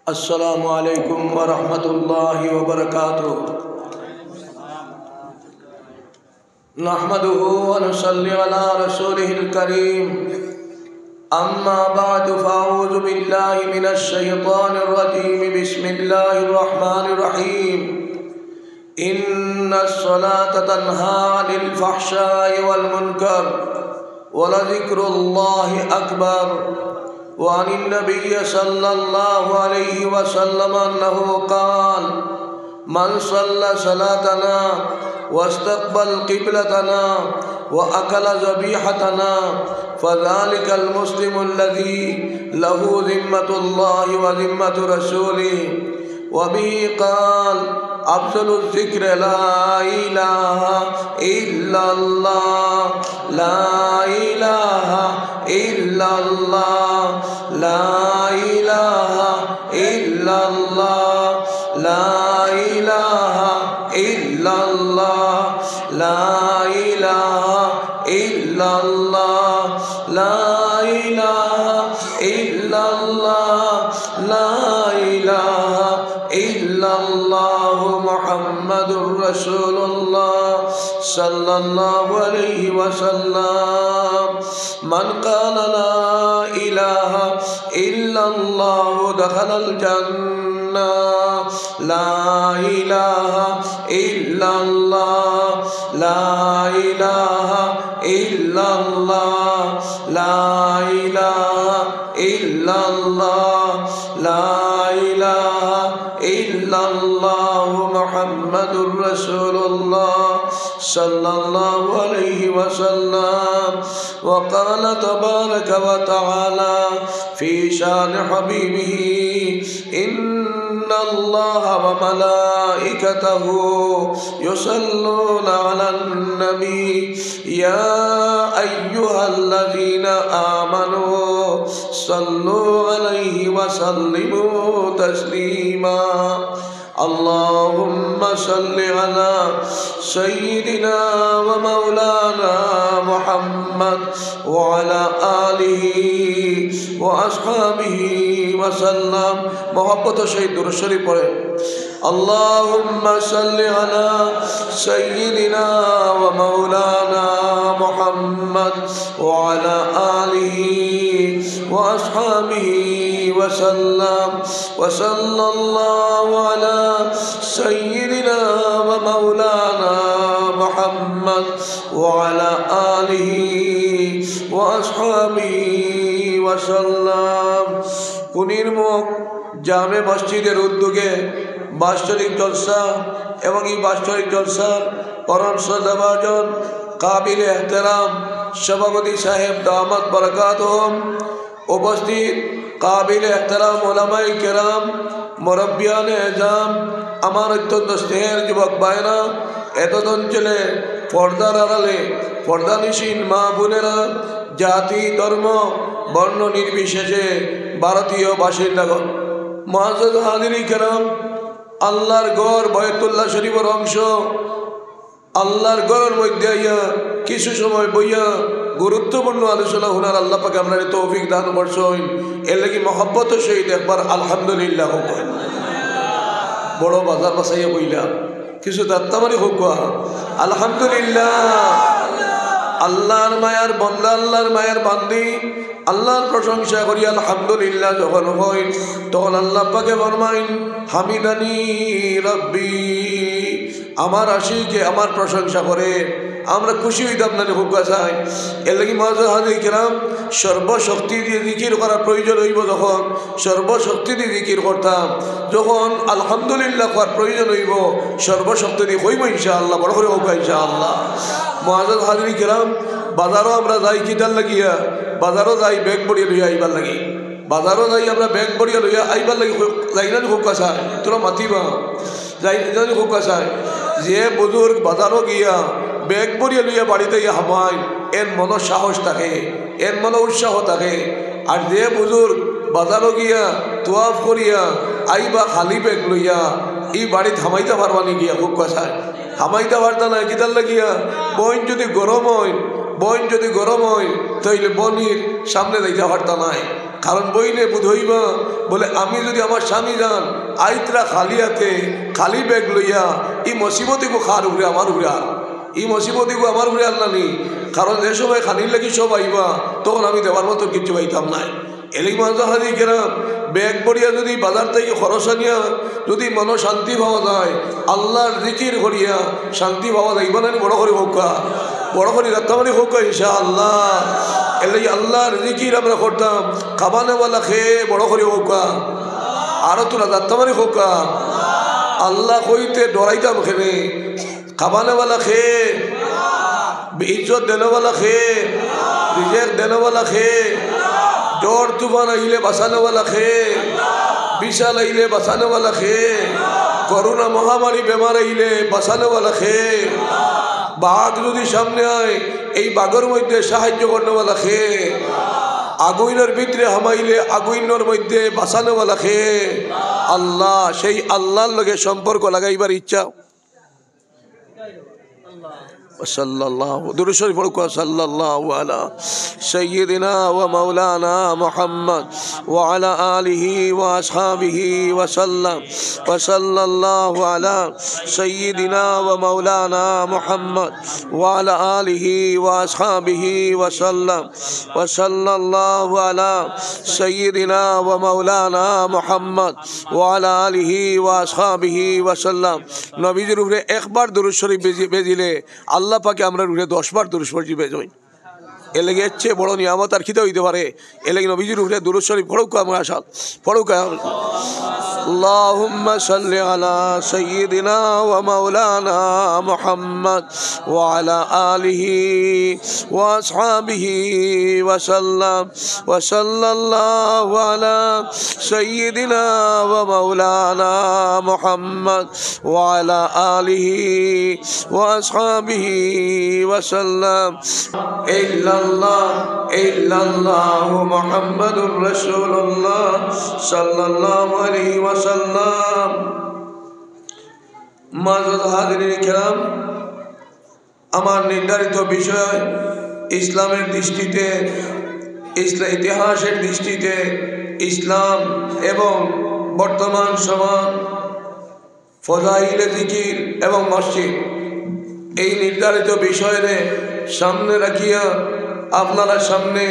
अस्सलामु अलैकुम व रहमतुल्लाहि व बरकातुहू। नहमदुहु व नुसल्ली अला रसूलिहिल करीम। अम्मा बअदु फ़अऊज़ु बिल्लाहि मिनश शैतानिर रजीम। बिस्मिल्लाहिर रहमानिर रहीम। इन्नस सलाता तन्हा अनिल फ़हशाइ वल मुनकर व लज़िक्रुल्लाहि अकबर। وعن النبي صلى الله عليه وسلم أنه قال من صلى صلاتنا واستقبل قبلتنا وأكل ذبيحتنا فذلك المسلم الذي له ذمة الله وذمة رسوله. وبه قال أفضل الذكر لا إله إلا الله لا إله إلا الله لا إله إلا الله لا إله إلا الله لا إله إلا الله لا إله إلا الله لا إله إلا الله محمد رسول الله صلى الله عليه وسلم. من قال لا إله إلا الله دخل الجنة لا إله إلا الله لا إله إلا الله لا إله إلا الله لا إله إلا الله محمد رسول الله صلى الله عليه وسلم. وقال تبارك وتعالى في شان حبيبه إن الله وملائكته يصلون على النبي يا أيها الذين آمنوا صلوا عليه وسلموا تسليما. اللهم صل على سيدنا ومولانا محمد وعلى آله وأصحابه وسلم. محبت شهيد درود شريف پڑھیں. اللهم صل على سيدنا ومولانا محمد وعلى آله وأصحابه وسلم. وصلى الله على سيدنا ومولانا محمد وعلى آله وأصحابه وسلم. কুনির মুখ জামে মসজিদের উদ্যোগে বাৎসরিক জলসা এবং এই বাৎসরিক জলসার পরম শ্রদ্ধাভাজন কাবিল এহতেরাম সভাপতি সাহেব দামাত বরকাতুহুম, উপস্থিত কাবিল এহতেরাম ওলামায়ে কেরাম, মুরব্বিয়ানে এজাম, আমার অত্যন্ত স্নেহের যুবক ভাইরা, এতদ অঞ্চলে পর্দার আড়ালে পর্দানিসীন মা বোনেরা, জাতি ধর্ম বর্ণ নির্বিশেষে ভারতীয় বাসিন্দাগণ, মুআজ্জাজ হাজিরিন কেরাম, আল্লাহর ঘর বায়তুল্লাহ শরীফের অংশ, আল্লাহর ঘরের মধ্যে আইয়া কিছু সময় বইয়া গুরুত্বপূর্ণ আলোচনা শোনার আল্লাহ পাক আপনার তৌফিক দান করছেন। এর লাগি মহব্বত সহিত একবার আলহামদুলিল্লাহ হোক। বড় বাজার বাসাইয়া বইলা কিছু দাত্তামারি হোক আলহামদুলিল্লাহ। আল্লাহর মায়ার বন্দা, আল্লাহর মায়ার বান্দি, আল্লাহর প্রশংসা করি আলহামদুলিল্লাহ যখন হই তখন আল্লাহ পাকে ফরমাইন হামিদানি রব্বি, আমার আশিকে আমার প্রশংসা করে আমরা খুশি হইতাম না হুকা চাই। এর লাগি মুআজ্জাজ হাজিরিন কেরাম, সর্বশক্তি দিয়ে জিকির করার প্রয়োজন হইব যখন সর্বশক্তি দিয়ে জিকির করতাম, যখন আলহামদুলিল্লাহ করার প্রয়োজন হইব সর্বশক্তি দিয়ে হইব ইনশাআল্লাহ। বড় করে হোক ইনশাআল্লাহ। মুআজ্জাজ হাজিরিন কেরাম, বাজারও আমরা যাই কিতার লাগিয়া, বাজারও যাই ব্যাগ বড়িয়ে লইয়া আইবার লাগি, বাজারও যাই আমরা ব্যাগ বড়িয়া লইয়া আইবার লাগি। যাই না হুকা চাই তোরা মাতিবা, যাই না হুকা চাই যে বুজুর্গ বাজারও গিয়া ব্যাগ বড়িয়া লইয়া বাড়িতে গিয়া হামায় এর মনে সাহস থাকে, এর মনে উৎসাহ থাকে। আর যে বুজুর্গ বাজারও গিয়া তোয়াফ করিয়া আইবা খালি ব্যাগ লইয়া এই বাড়ি থামাইতে পারবানি গিয়া হুকা চাই হামাইতে পারতা না কিতার লাগিয়া। বইন যদি গরম হয় বইন যদি গরম হয় তাইলে বনির সামনে যাইতে পারতা নাই, কারণ বইলে বুঝইবা বলে আমি যদি আমার স্বামী যান আইতরা খালি হাতে খালি ব্যাগ লইয়া এই মুসিবতিকে খার উপরে আমার উপরে আর এই মুসিবতিকে আমার উপরে আল্লাহ নেই। কারণ যে সময় খানির লাগি সব আইবা তখন আমি দেওয়ার মতো কিছু পাইতাম না। এলিক মাজা হাজি কেরাম ব্যাগ পড়িয়া যদি বাজার থেকে খরচ আনিয়া যদি মন শান্তি পাওয়া যায় আল্লাহর জিকির করিয়া শান্তি পাওয়া যায়। ইবান বড় করে হোক বড় করে রাত্তামানি হোক ইনশাআল্লাহ। এলাই আল্লাহর জিকির আমরা করতাম খাবানেওয়ালা খেয়ে বড় করে হোক আরো তোরা রাত্তামানি হোক আল্লাহ কইতে ডরাইতাম খেলে খাবানেওয়ালা খেয়ে ইজ্জত দেনেওয়ালা খেয়ে রিজেক দেনেওয়ালা খেয়ে জ্বর তুফান আইলে বাঁচানোওয়ালা খেয়ে বিশাল আইলে বাঁচানোওয়ালা খেয়ে করোনা মহামারী বেমার আইলে বাঁচানোওয়ালা খেয়ে বাঘ যদি সামনে আয় এই বাঘের মধ্যে সাহায্য করনেওয়ালা খেয়ে আগুইনের ভিতরে হামাইলে আগুইনের মধ্যে বাঁচানোওয়ালা খেয়ে আল্লাহ সেই আল্লাহর লগে সম্পর্ক লাগাইবার ইচ্ছা सल्लल्लाहु दुरूद शरीफ पढ़ो सल्लल्लाहु अला सय्यिदिना व मौलाना मुहम्मद व अला आलिहि व अस्हाबिहि व सल्लम व सल्लल्लाहु अला सय्यिदिना व मौलाना मुहम्मद व अला आलिहि व अस्हाबिहि व सल्लम व सल्लल्लाहु अला सय्यिदिना व मौलाना मुहम्मद व अला आलिहि व अस्हाबिहि व सल्लम। नबीजिर উপরে একবার দুরূদ শরীফ বেজিলে আল্লাহ পাকে আমরা রুহে 10 বার দুরূদ শরীফ বেজই। এর লাগে এর চেয়ে বড় নিয়ামত আর খিদে হইতে পারে। এর লাগে নবীজির উপরে দুরূদ শরীফ পড়ুক আমরা আসাল পড়ুক। اللهم صل على سيدنا ومولانا محمد وعلى آله وأصحابه وسلم وصلى الله على سيدنا ومولانا محمد وعلى آله وأصحابه وسلم إلا الله محمد رسول الله صلى الله عليه وسلم। মাযুদ হাজিরিন কিরাম আমার নির্ধারিত বিষয় ইসলামের দৃষ্টিতে ইতিহাসের দৃষ্টিতে ইসলাম এবং বর্তমান সমাজ ফজাইলে জিকির এবং মসজিদ এই নির্ধারিত বিষয়ে সামনে রাখিয়া আপনারা সামনে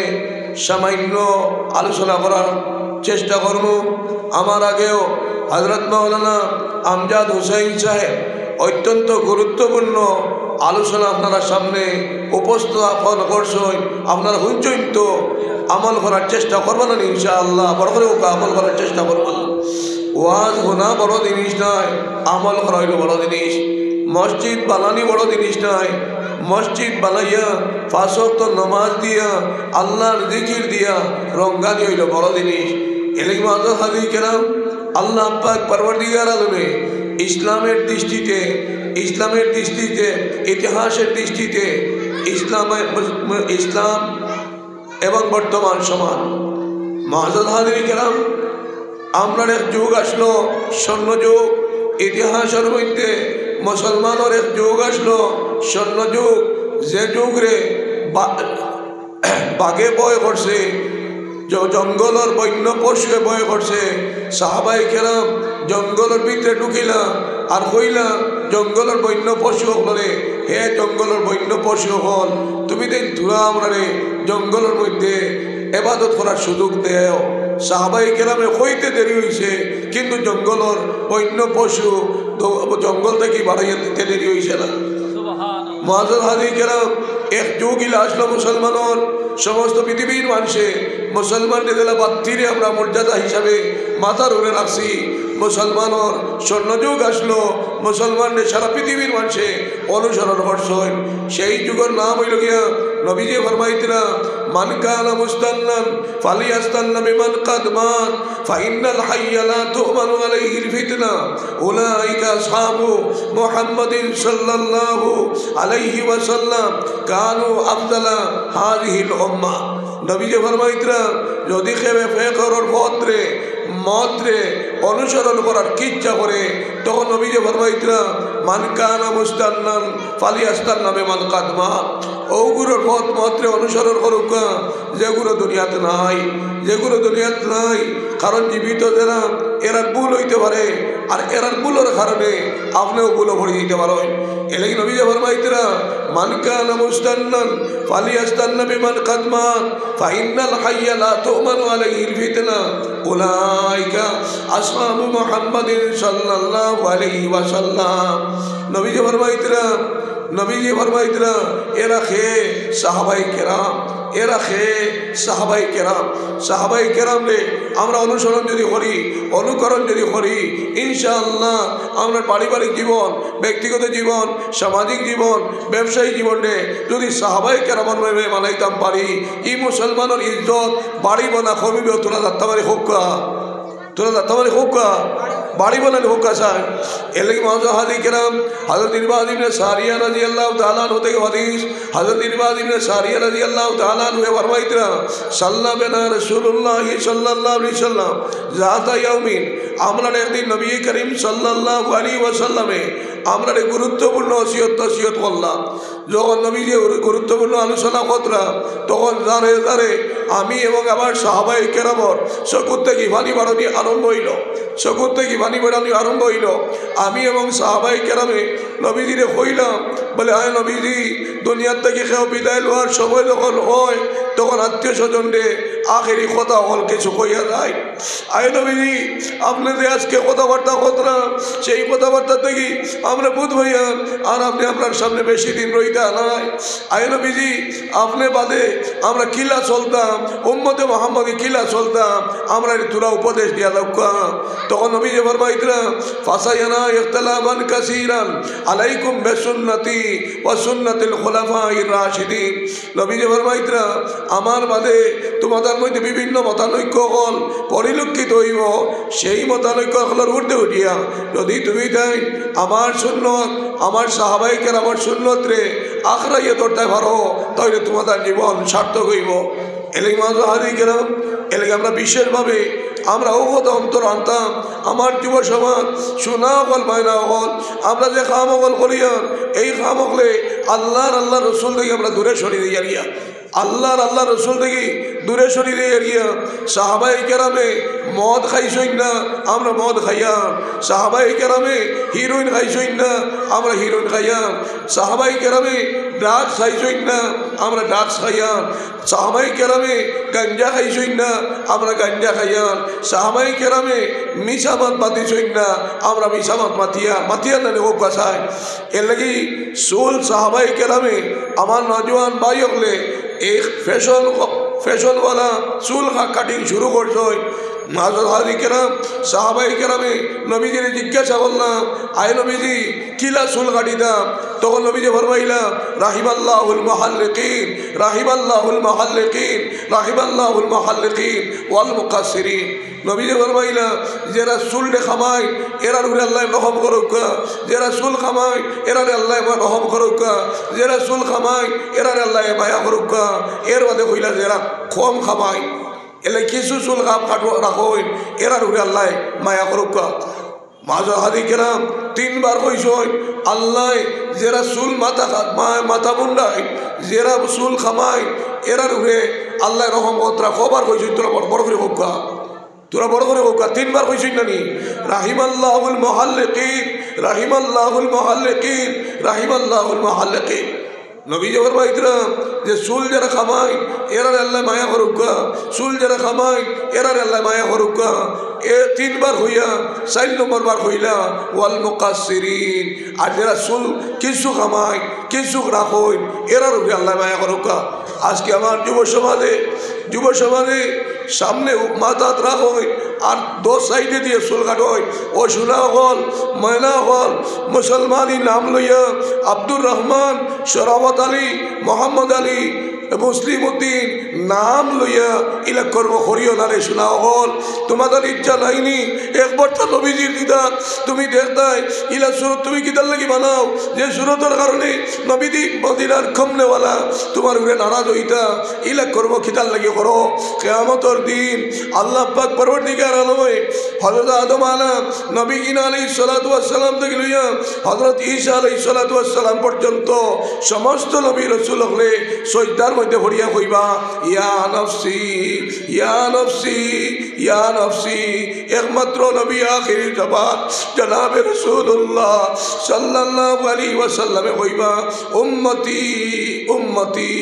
সামান্য আলোচনা করার চেষ্টা করব। আমার আগেও হযরত মাওলানা আমজাদ হুসাইন সাহেব অত্যন্ত গুরুত্বপূর্ণ আলোচনা আপনারা সামনে উপস্থাপন করছেন। আপনারা হুঁচইন তো আমল করার চেষ্টা করবেন না ইনশাআল্লাহ। বড় করে আমল করার চেষ্টা করবেন। ওয়াজ শোনা বড় জিনিস নয়, আমল করা হইল বড় জিনিস। মসজিদ বানানি বড় জিনিস নয়, মসজিদ বানাইয়া 5 ওয়াক্ত নামাজ দিয়া আল্লাহর জিকির দিয়া রঙ্গানি হইল বড় জিনিস। এলাকি মাযুদ হাজি কেরাম আল্লাহ পাক পরওয়ারদিগার আলমে ইসলামের দৃষ্টিতে ইতিহাসের দৃষ্টিতে ইসলাম এবং বর্তমান সমাজ মাযুদ হাজি কেরাম আমরা এক যুগ আসলো স্বর্ণ যুগ। ইতিহাসের মধ্যে মুসলমানের এক যুগ আসলো স্বর্ণ যুগ, যে যুগরে বাঘে বয় করছে, জঙ্গলের বন্য পশুয়ে বয় করছে। সাহাবাই কেরাম জঙ্গলের ভিতরে ঢুকিলা আর কইলা জঙ্গলের বন্য পশু হলে হে জঙ্গলের বন্য পশু হল তুমি দেন ধুলা আমরা জঙ্গলের মধ্যে এবাদত করার সুযোগ দেও। সাহাবাই কেরামে কইতে দেরি হয়েছে কিন্তু জঙ্গলের বন্য পশু জঙ্গল থেকে বাড়াইয়া দিতে দেরি হয়েছে না। মাযুদ হাজি কেরাম এক যুগ ইলা আসলো মুসলমানের সমস্ত পৃথিবীর মানুষে মুসলমানদের দিলা বাত্তিরে আমরা মর্যাদা হিসাবে মাথার উপরে রাখছি। মুসলমানের স্বর্ণযুগ আসলো, মুসলমানদের সারা পৃথিবীর মানুষে অনুসরণ করছেন। সেই যুগের নাম হইল গিয়া নবীজি ফরমাইতরা মান কানা মুস্তান্নান ফালিয়াস্তান্না বিমান কাদ মান ফাইন্নাল হাইয়া লা তু'মানু আলাইহিল ফিতনা উলাইকা আসহাবু মুহাম্মাদিন সাল্লাল্লাহু আলাইহি ওয়াসাল্লাম কানু আফদালা হাযিহিল উম্মাহ। নবীজি ফরমাইতরা যদি কেবে ফিকরের মতরে অনুসরণ করার ইচ্ছা করে তখন নবীজি ফরমাইতরা মান কানা মুস্তান্নান ফালিয়াস্তান্না বিমান কাদমা ওগুলোর পথ মাত্রে অনুসরণ করুক যেগুলো দুনিয়াতে নাই, যেগুলো দুনিয়াতে নাই। কারণ জীবিত যারা এরা ভুল হইতে পারে, আর এরার ভুলের কারণে আপনিও ভুলও ভরে দিতে পারেন। এলাকি নবী যে ফরমাইতরা মান কানা মুস্তান্নান ফালিয়াস্তান্না বিমান কাদমা ফাইন্নাল হাইয়া লা তুমানু আলাইহিল ফিতনা উলাইকা আসহাবু মুহাম্মাদিন সাল্লাল্লাহু আলাইহি ওয়াসাল্লাম। নবী যে ফরমাইতরা এরা খে সাহাবাই কেরাম, এরা খে সাহাবাই কেরাম। সাহাবাই কেরাম রে আমরা অনুসরণ যদি করি, অনুকরণ যদি করি, ইনশাআল্লাহ আমরা পারিবারিক জীবন, ব্যক্তিগত জীবন, সামাজিক জীবন, ব্যবসায়িক জীবনে যদি সাহাবাই কেরামর মানাইতাম পারি, ই মুসলমানের ইজ্জত বাড়িব না কমিবে। তোরা যাত্তাবারি হোকা, তোরা যাত্তাবারি হোকা, বাড়ি বলেন হোকা সাহেব। এর লাগে মাহাদি কেরাম হযরত ইরবাদ ইবনে সারিয়া রাদিয়াল্লাহু তাআলা আনহু থেকে হাদিস, হযরত ইরবাদ ইবনে সারিয়া রাদিয়াল্লাহু তাআলা আনহু ফরমাইতরা সাল্লা বিনা রাসূলুল্লাহ সাল্লাল্লাহু আলাইহি ওয়াসাল্লাম যাতা ইয়াউমিন, আমরা একদিন নবী করিম সাল্লাল্লাহু আলাইহি ওয়াসাল্লামে আমরা গুরুত্বপূর্ণ ওসিয়ত করলাম। যখন নবী যে গুরুত্বপূর্ণ আলোচনা করলাম, তখন দাঁড়ে দাঁড়ে আমি এবং আমার সাহাবায়ে কেরামর চকুর থেকে পানি বাড়ানি আরম্ভ হইল, চকুর থেকে পানি বাড়ানি আরম্ভ হইল। আমি এবং সাহাবায়ে কেরামে নবীজিরে কইলাম, বলে আয় নবীজি, দুনিয়ার থেকে কেউ বিদায় লওয়ার সময় যখন হয়, তখন আত্মীয় স্বজনরে আখেরি কথা হল কিছু কইয়া যায়। আয় নবীজি, আপনি যে আজকে কথাবার্তা করলাম, সেই কথাবার্তা থেকে আমরা বুধ ভাইয়া আর আপনি আপনার সামনে বেশি দিন রইতা নাই। আয় নবীজি, আপনি বাদে আমরা কিলা চলতাম, উম্মতে মুহাম্মদী কিলা চলতাম, আমরা তোরা উপদেশ দিয়া দক্কা। তখন নবী যে ফরমাইতরা ফাসায়ানা ইখতিলাফান কাসীরান আলাইকুম বিসুন্নতি ওয়া সুন্নাতিল খুলাফায়ে রাশিদিন। নবী যে ফরমাইতরা আমার বাদে তোমাদের মধ্যে বিভিন্ন মতানৈক্য হল পরিলক্ষিত হইব, সেই মতানৈক্য হলের ঊর্ধ্বে উঠিয়া যদি তুমি তাই আমার সুন্নত, আমার সাহাবায়ে কেরামর সুন্নত রে আখরাইয়ে ধরতে পারো, তাহলে তোমাদের জীবন সার্থক হইব। এলাকি মাহাদি কেরাম, এলাকি আমরা বিশেষভাবে আমরা ওগত অন্তর আনতাম। আমার যুব সমাজ শোনা হল মায়না হল, আমরা যে খাম হল করিয়া এই খাম হলে আল্লাহ রসুল থেকে আমরা দূরে সরিয়ে যাইয়া, আল্লাহ রসুল থেকে দূরে সরিয়ে এরিয়া। সাহাবায়ে কেরামে মদ খাইছই না, আমরা মদ খাইয়াম। সাহাবায়ে কেরামে হিরোইন খাইছই না, আমরা হিরোইন খাইয়াম। সাহাবায়ে কেরামে ড্রাগস খাইছই না, আমরা ড্রাগস খাইয়াম। সাহাবায়ে কেরামে গাঞ্জা খাইছই না, আমরা গাঞ্জা খাইয়াম। সাহাবায়ে কেরামে মিশামাত মাতিছই না, আমরা মিশামাত মাতিয়া না ও কাছায়। এর লাগি সুল সাহাবায়ে কেরামে আমার নজওয়ান ভাই হলে एक फैशन वाला चूल का कटिंग शुरू कर माजी केराम साहबाई केरामे नबीजी जिज्ञासा करलाम आए नबीजी किला चूल काटिताम तक नबीजी फरमाइला राहिमाल्लाहुल मुहाल्लिकीन राहिमाल्लाहुल मुहाल्लिकीन राहिमाल्लाहुल मुहाल्लिकीन वाल मुकास्सिरीन नबीजी फरमाइला जेरा चूल दे खामाय एरार उरे अल्लाह रहम करुका जेरा चूल खामाय एरार अल्लाह रहम करुका जेरा चूल खामाय एरार अल्लाह माया करुका एर बादे कइला जेरा कम खामाय एले किसु चूल खाप काटो राखो एरार उरे अल्लाह माया करुका माजा हादी केराम तीन बार कइछय अल्लाह जेरा चूल माथा मुंडाय जेरा चूल खामाय एरार उरे अल्लाह रहम कतरा खबर कइछय तोरा बड़ करे होका তোরা বড় করে হোক তিনবার কইছিস না নি রাহিমাল্লাহুল মুহাল্লিকিন রাহিমাল্লাহুল মুহাল্লিকিন রাহিমাল্লাহুল মুহাল্লিকিন নবী জবর ভাইতরা যে চুল যারা খামায় এরার আল্লাহ মায়া করুকা চুল যারা খামায় এরার আল্লাহ মায়া করুকা এ তিনবার হইয়া 4 নম্বর বার হইলা ওয়াল মুকাসসিরিন আর যারা চুল কিছু খামায় কিছু রাখোই এরার উপরে আল্লাহ মায়া করুকা আজকে আমার যুব সমাজে सामने माथा राख और दो साइडे दिए चुल काटो ओ सुना हल मैना हल मुसलमानी नाम लइया आब्दुर रहमान शरावत आली मोहम्मद आली मुस्लिम उद्दीन नाम लइया इला कर्म करियो ना रे सुना हल तुम्हारे इच्छा नाइनी एक बार तो नबीजीर दीदार तुम्हें देखता है इला सूरत तुम्हें किधर लगी बनाओ जे सूरतर कारणे नबीजी मदीनार खमने वाला तुम्हारे उरे नाराज होइता इला कर्म किधर लगी करो क़यामतर दिन अल्लाह पाक परवरदिगार आलमे হযরত আদম নবী কিনা আলাইহিস সালাতু ওয়াস সালাম থেকে লইয়া হযরত ঈসা আলাইহিস সালাতু ওয়াস সালাম পর্যন্ত সমস্ত নবী রাসূল হলে সজদার মধ্যে পড়িয়া কইবা ইয়া নফসি ইয়া নফসি ইয়া নফসি। একমাত্র নবী আখিরি জবান জনাবে রাসূলুল্লাহ সাল্লাল্লাহু আলাইহি ওয়াসাল্লামে কইবা উম্মতি উম্মতি।